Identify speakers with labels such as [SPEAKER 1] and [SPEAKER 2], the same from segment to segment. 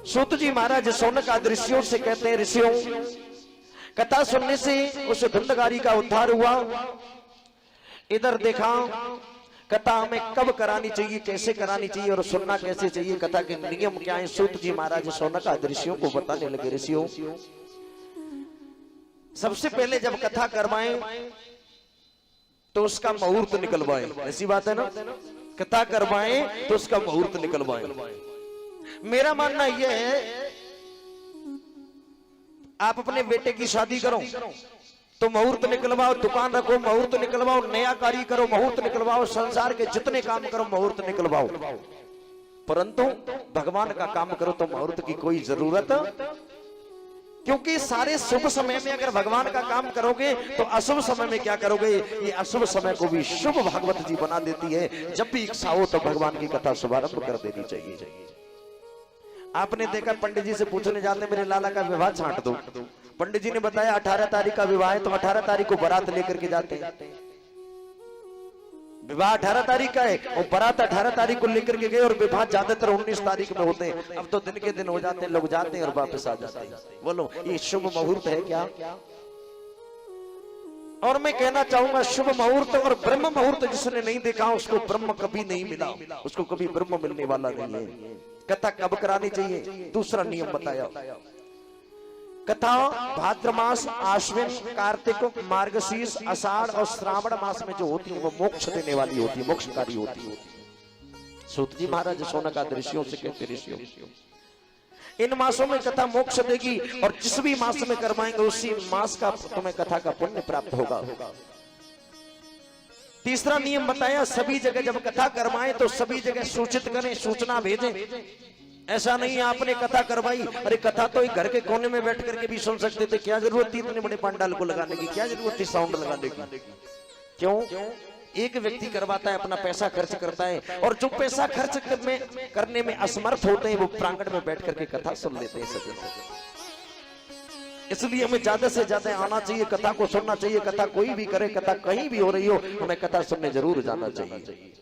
[SPEAKER 1] सूत जी महाराज शौनक आदि ऋषियों से कहते हैं, ऋषियों कथा सुनने से उस धुंधगारी का उद्धार हुआ। इधर देखा कथा हमें कब करानी चाहिए, कैसे करानी चाहिए और सुनना कैसे चाहिए, कथा के नियम क्या है। सूत जी महाराज शौनक आदि ऋषियों को बताने लगे, ऋषियों सबसे पहले जब कथा करवाएं तो उसका मुहूर्त निकलवाएं। ऐसी बात है ना, कथा करवाएं तो उसका मुहूर्त निकलवाएं। मेरा मानना यह है, आप अपने बेटे की शादी करो तो मुहूर्त निकलवाओ, दुकान रखो मुहूर्त निकलवाओ, नया कार्य करो मुहूर्त निकलवाओ, संसार के जितने काम करो मुहूर्त निकलवाओ, परंतु भगवान का काम करो तो मुहूर्त की कोई जरूरत, क्योंकि सारे शुभ समय में अगर भगवान का काम करोगे तो अशुभ समय में क्या करोगे, ये अशुभ समय को भी शुभ भागवत जी बना देती है। जब भी इच्छा हो तो भगवान की कथा शुभारंभ कर देनी चाहिए। आपने देखा पंडित जी से पूछने जाते मेरे लाला का विवाह छांट दो, पंडित जी ने बताया 18 तारीख का विवाह है, तो 18 तारीख को बारात लेकर के जाते हैं। विवाह 18 तारीख का है और बारात 18 तारीख को लेकर के गए और विवाह ज्यादातर 19 तारीख में होते हैं। अब तो दिन के दिन हो जाते हैं, लोग जाते हैं और वापस आ जाते हैं। बोलो ये शुभ मुहूर्त है क्या? और मैं कहना चाहूंगा शुभ मुहूर्त और ब्रह्म मुहूर्त जिसने नहीं देखा उसको ब्रह्म कभी नहीं मिला, उसको कभी ब्रह्म मिलने वाला नहीं है। कथा कब करानी चाहिए, दूसरा नियम बताया। कथा भाद्र मास, आश्विन, कार्तिक, मार्गशीर्ष, आषाढ़ और श्रावण मास में जो होती है वो मोक्ष देने वाली होती है, मोक्षकारी होती है। सूत जी महाराज शौनक आदि ऋषियों से कहते, ऋषियों इन मासों में कथा मोक्ष देगी और जिस भी मास में करवाएंगे उसी मास का तुम्हें कथा का पुण्य प्राप्त होगा। तीसरा नियम बताया, सभी जगह जब कथा करवाएं तो सभी जगह सूचित करें, सूचना भेजें। ऐसा नहीं आपने कथा करवाई, अरे कथा तो एक घर के कोने में बैठ करके भी सुन सकते थे, क्या जरूरत थी इतने बड़े पंडाल को लगाने की, क्या जरूरत थी साउंड लगाने की? क्यों? एक व्यक्ति करवाता है, अपना पैसा खर्च करता है, और जो पैसा खर्च करने में असमर्थ होते हैं वो प्रांगण में बैठ करके कथा सुन लेते हैं सभी। इसलिए हमें ज्यादा से ज्यादा आना चाहिए, कथा को सुनना चाहिए। कथा कोई भी करे, कथा कहीं भी हो रही हो, हमें कथा सुनने जरूर जाना चाहिए।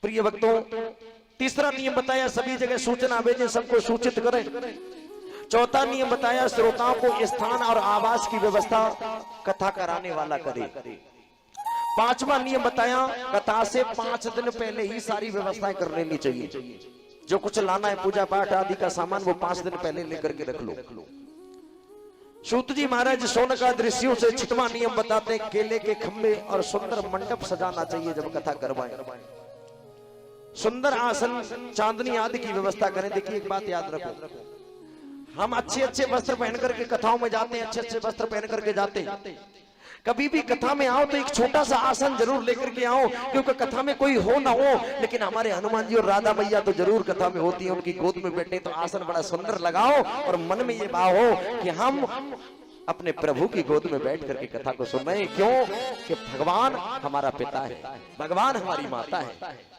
[SPEAKER 1] प्रिय भक्तों, तीसरा नियम बताया, सभी जगह सूचना भेजें, सबको सूचित करें। चौथा नियम बताया, श्रोताओं को स्थान और आवास की व्यवस्था कथा कराने वाला करे। पांचवा नियम बताया, कथा से 5 दिन पहले ही सारी व्यवस्थाएं कर लेनी चाहिए। जो कुछ लाना है पूजा पाठ आदि का सामान वो 5 दिन पहले लेकर के रख लो। सूत जी महाराज शौनक आदि ऋषियों से 6वां नियम बताते हैं, केले के खंभे और सुंदर मंडप सजाना चाहिए जब कथा करवाएं। सुंदर आसन, चांदनी आदि की व्यवस्था करें। देखिए एक बात याद रखो, हम अच्छे अच्छे वस्त्र पहन करके कथाओं में जाते हैं, अच्छे अच्छे वस्त्र पहन करके जाते हैं। कभी भी कथा में आओ तो एक छोटा सा आसन जरूर लेकर के आओ, क्योंकि कथा में कोई हो ना हो लेकिन हमारे हनुमान जी और राधा मैया तो जरूर कथा में होती है, उनकी गोद में बैठे तो आसन बड़ा सुंदर लगाओ और मन में ये भाव हो कि हम अपने प्रभु की गोद में बैठ करके कथा को सुन रहे हैं। क्यों? कि भगवान हमारा पिता है, भगवान हमारी माता है।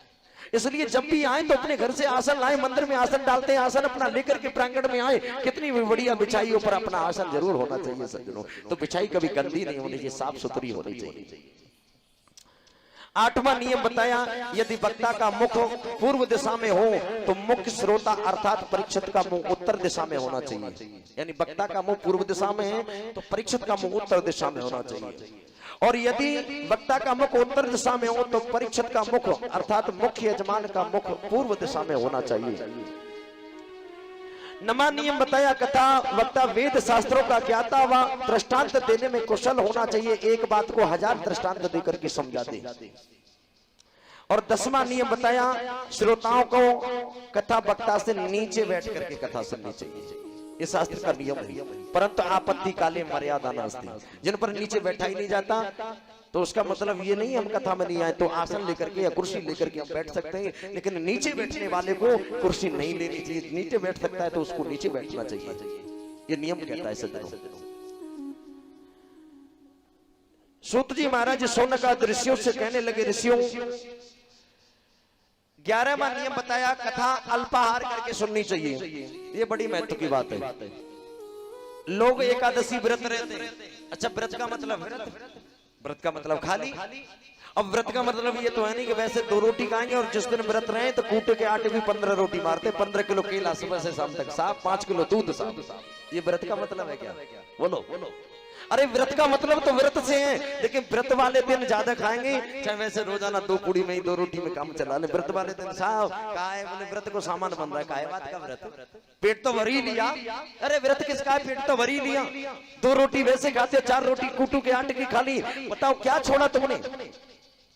[SPEAKER 1] इसलिए जब भी आए तो अपने घर से आसन लाए, मंदिर में आसन डालते हैं, आसन अपना लेकर के प्रांगण में आए, कितनी भी बढ़िया बिछाई ऊपर अपना आसन जरूर होना चाहिए सज्जनों। तो बिछाई कभी गंदी नहीं होनी चाहिए, साफ सुथरी होनी चाहिए। 8वां नियम बताया, यदि वक्ता का मुख पूर्व दिशा में हो तो मुख्य श्रोता अर्थात परीक्षित का मुंह उत्तर दिशा में होना चाहिए। यानी वक्ता का मुंह पूर्व दिशा में है तो परीक्षित का मुंह उत्तर दिशा में होना चाहिए। और यदि वक्ता का मुख उत्तर दिशा में हो तो परीक्षित का मुख अर्थात मुख्य यजमान का मुख पूर्व दिशा में होना चाहिए। 9वां नियम बताया, कथा वक्ता वेद शास्त्रों का ज्ञाता व दृष्टांत देने में कुशल होना चाहिए, एक बात को 1000 दृष्टांत देकर के समझा दे। और 10वां नियम बताया, श्रोताओं को कथा वक्ता से नीचे बैठ करके कथा सुननी चाहिए। ये शास्त्र का नियम है, परंतु आपत्ति काले मर्यादा नास्ति। जिन पर नीचे बैठा ही नहीं जाता तो उसका मतलब ये नहीं हम कथा में नहीं आए, तो आसन लेकर के या कुर्सी लेकर के हम बैठ सकते हैं, लेकिन नीचे बैठने वाले को कुर्सी नहीं लेनी चाहिए। नीचे बैठ सकता है तो उसको नीचे बैठना चाहिए, ये नियम कहता है सज्जनों। सूत जी महाराज शौनक आदि ऋषियों से कहने लगे, ऋषियों 11वां नियम बताया, कथा अल्पाहार करके सुननी चाहिए। ये बड़ी महत्व की बात है। लोग एकादशी व्रत रहते हैं। अच्छा, व्रत का मतलब व्रत का मतलब खाली। अब व्रत का मतलब ये तो है नहीं कि वैसे 2 रोटी खाएंगे और जिस दिन व्रत रहे तो कूटे के आटे भी 15 रोटी मारते, 15 किलो केला सुबह से शाम तक साफ, 5 किलो दूध साफ। ये व्रत का मतलब है क्या? बोलो बोलो। अरे व्रत का मतलब तो व्रत से है, लेकिन व्रत वाले दिन ज्यादा खाएंगे, चाहे वैसे रोजाना 2 पूड़ी में ही 2 रोटी में काम चला ले। व्रत वाले दिन साहब काहे बोले व्रत को सामान बन रहा है, काहे बात का व्रत? पेट तो भर ही लिया। अरे व्रत किसका है? पेट तो भर ही लिया। 2 रोटी वैसे खाते, 4 रोटी कूटू के आटे की खा ली। बताओ क्या छोड़ा तुमने?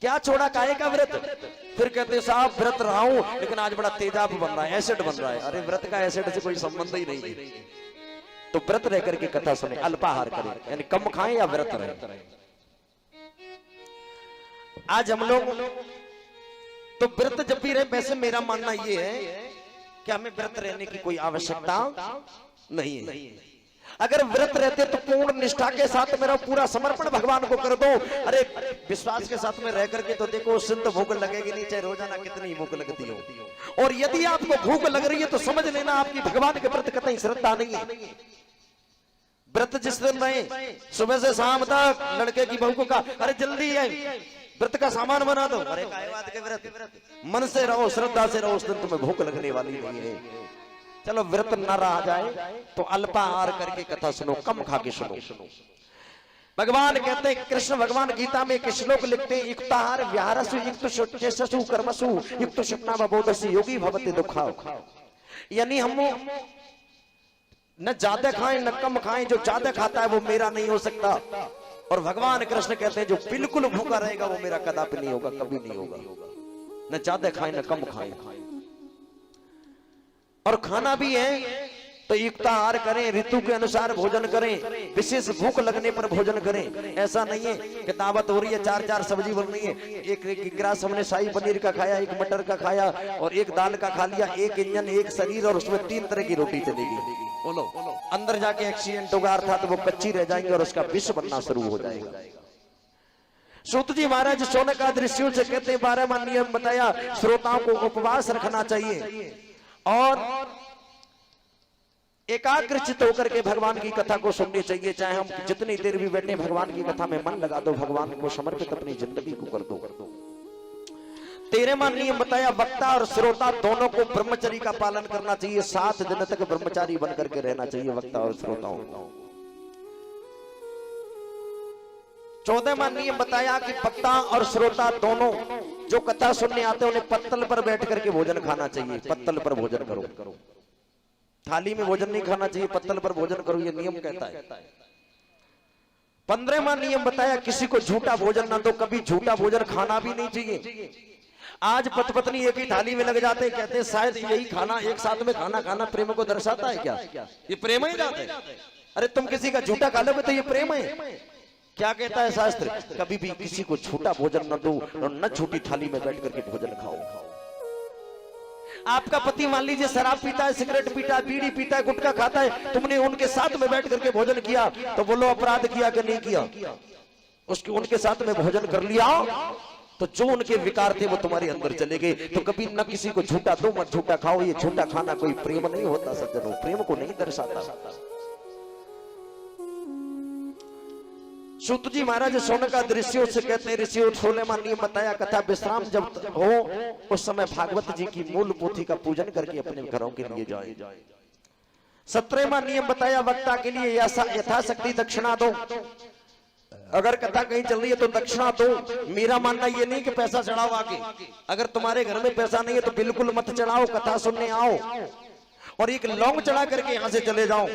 [SPEAKER 1] क्या छोड़ा? काहे का व्रत? फिर कहते साहब व्रत रहा हूं लेकिन आज बड़ा तेजाब बन रहा है, एसिड बन रहा है। अरे व्रत का एसिड से कोई संबंध ही नहीं है। तो व्रत रह करके कथा सुने, अल्पाहार करें, यानी कम खाएं या व्रत रहे। आज हम लोग तो व्रत जब भी रहे, वैसे मेरा मानना ये है कि हमें व्रत रहने की कोई आवश्यकता नहीं है। अगर व्रत रहते तो पूर्ण निष्ठा के साथ मेरा पूरा समर्पण भगवान को कर दो। अरे विश्वास के साथ में रह करके तो देखो, सिद्ध भूख लगेगी नहीं, चाहे रोजाना कितनी भूख लगती हो। और यदि आपको भूख लग रही है तो समझ लेना आपकी भगवान के प्रति कतई श्रद्धा नहीं है। व्रत जिस दिन रहे, सुबह से शाम तक लड़के की बहू को कहा अरे जल्दी है व्रत का सामान बना दो। अरे काय बात के व्रत? मन से रहो, श्रद्धा से रहो, उस दिन तुम्हें भूख लगने वाली नहीं है। चलो व्रत न रहा जाए तो अल्पाहार करके कथा सुनो, कम खा के सुनो। भगवान कहते हैं, कृष्ण भगवान गीता में एक श्लोक लिखते हैं, युक्ताहार विहारसु युक्त शोचेसु कर्मसु युक्त शुक्ना बोधसु योगी भवति दुःखा। यानी हम न ज्यादा खाएं न कम खाएं, जो ज्यादा खाता है वो मेरा नहीं हो सकता। और भगवान कृष्ण कहते हैं जो बिल्कुल भूखा रहेगा वो मेरा कदापि नहीं होगा, कभी नहीं होगा। न ज्यादा खाएं न कम खाएं। और खाना भी है तो युक्ताहार करें, ऋतु के अनुसार भोजन करें, विशेष भूख लगने पर भोजन करें। ऐसा नहीं है कि दावत हो रही है 4-4 सब्जी बन रही है, एक गिलास हमने शाही पनीर का खाया, एक मटर का खाया और एक दाल का खा लिया, एक इंजन एक शरीर और उसमें 3 तरह की रोटी चलेगी। बोलो अंदर जाके एक्सीडेंट होगा, अर्थात वो कच्ची रह जाएंगे और उसका विष बनना शुरू हो जाएगा। सूत जी महाराज शौनक ऋषियों से कहते हैं 12वां नियम बताया, श्रोताओं को उपवास रखना चाहिए और एकाग्रचित होकर के भगवान की कथा को सुननी चाहिए। चाहे हम जितनी देर भी बैठे, भगवान की कथा में मन लगा दो, भगवान को समर्पित अपनी जिंदगी को कर दो। 13वां नियम बताया, वक्ता और श्रोता दोनों को ब्रह्मचर्य का पालन करना चाहिए। 7 दिन तक ब्रह्मचारी बन करके रहना चाहिए वक्ता और श्रोताओं को। 14वां नियम बताया कि वक्ता और श्रोता दोनों जो कथा सुनने आते हैं उन्हें पत्तल पर बैठ करके भोजन खाना चाहिए। पत्तल पर भोजन करो, थाली में भोजन नहीं खाना चाहिए, पत्तल पर भोजन करो, ये नियम कहता है। 15वां नियम बताया, किसी को झूठा भोजन ना दो, कभी झूठा भोजन खाना भी नहीं चाहिए। आज पति पत्नी एक ही थाली में लग जाते हैं, कहते हैं शायद यही खाना एक साथ में खाना प्रेम को दर्शाता है क्या? ये प्रेम ही जाते हैं। अरे तुम किसी का झूठा खा लोगे तो ये प्रेम है क्या? कहता है शास्त्र, कभी भी किसी को झूठा भोजन न दो और न झूठी थाली में बैठ करके भोजन खाओ। आपका पति मान लीजिए शराब पीता है, सिगरेट पीता है, बीड़ी पीता है, गुटखा खाता है, तुमने उनके साथ में बैठ करके भोजन किया तो बोलो अपराध किया कि नहीं किया? उसके उनके साथ में भोजन कर लिया तो जो उनके विकार थे वो तुम्हारे अंदर चले गए। तो कभी न किसी को झूठा दो, मत झूठा खाओ। ये झूठा खाना कोई प्रेम नहीं होता सज्जनों, प्रेम को नहीं दर्शाता। सूत जी महाराज शौनक ऋषियों से कहते हैं, ऋषियों 16वां नियम बताया, कथा विश्राम जब हो उस समय भागवत जी की मूल पोथी का पूजन करके अपने घरों के लिए जाए। 17वां नियम बताया, वक्ता के लिए यथाशक्ति दक्षिणा दो। अगर कथा कहीं चल रही है तो दक्षिणा दो। मेरा मानना ये नहीं कि पैसा चढ़ाओ आगे, अगर तुम्हारे घर में पैसा नहीं है तो बिल्कुल मत चढ़ाओ, कथा सुनने आओ और एक लौंग चढ़ा करके यहां से चले जाओ।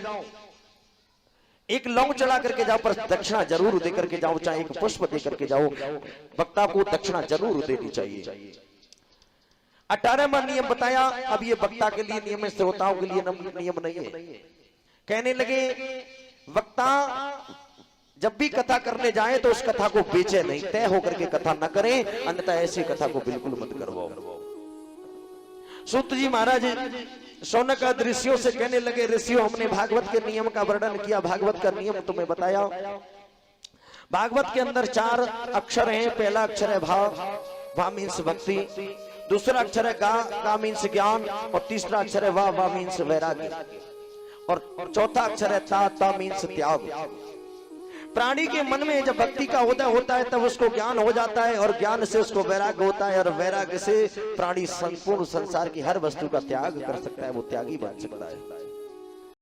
[SPEAKER 1] एक लौंग चढ़ा करके जाओ, पर दक्षिणा जरूर दे करके जाओ, चाहे एक पुष्प दे करके जाओ। वक्ता को दक्षिणा जरूर देनी चाहिए। 18वां नियम बताया, अब ये वक्ता के लिए नियम है, श्रोताओं के लिए नियम नहीं है। कहने लगे वक्ता जब भी कथा करने जाए तो उस कथा को बेचे नहीं, तय होकर के कथा न करें, अन्यथा ऐसी कथा को बिल्कुल मत करवाओ। सूत जी महाराज शौनक ऋषियों से कहने लगे, ऋषियों हमने भागवत के नियम का वर्णन किया, भागवत का नियम तुम्हें बताया। भागवत के अंदर 4 अक्षर हैं। पहला अक्षर है भा, भा मीन्स भक्ति, दूसरा अक्षर है गा मीन्स ज्ञान और तीसरा अक्षर है वा मीन्स वैराग्य और चौथा अक्षर है ता मीन्स त्याग। प्राणी के मन में जब भक्ति का उदय होता है तब उसको ज्ञान हो जाता है, और ज्ञान से उसको वैराग्य होता है, और वैराग्य से प्राणी संपूर्ण संसार की हर वस्तु का त्याग कर सकता है, वो त्यागी बन सकता है।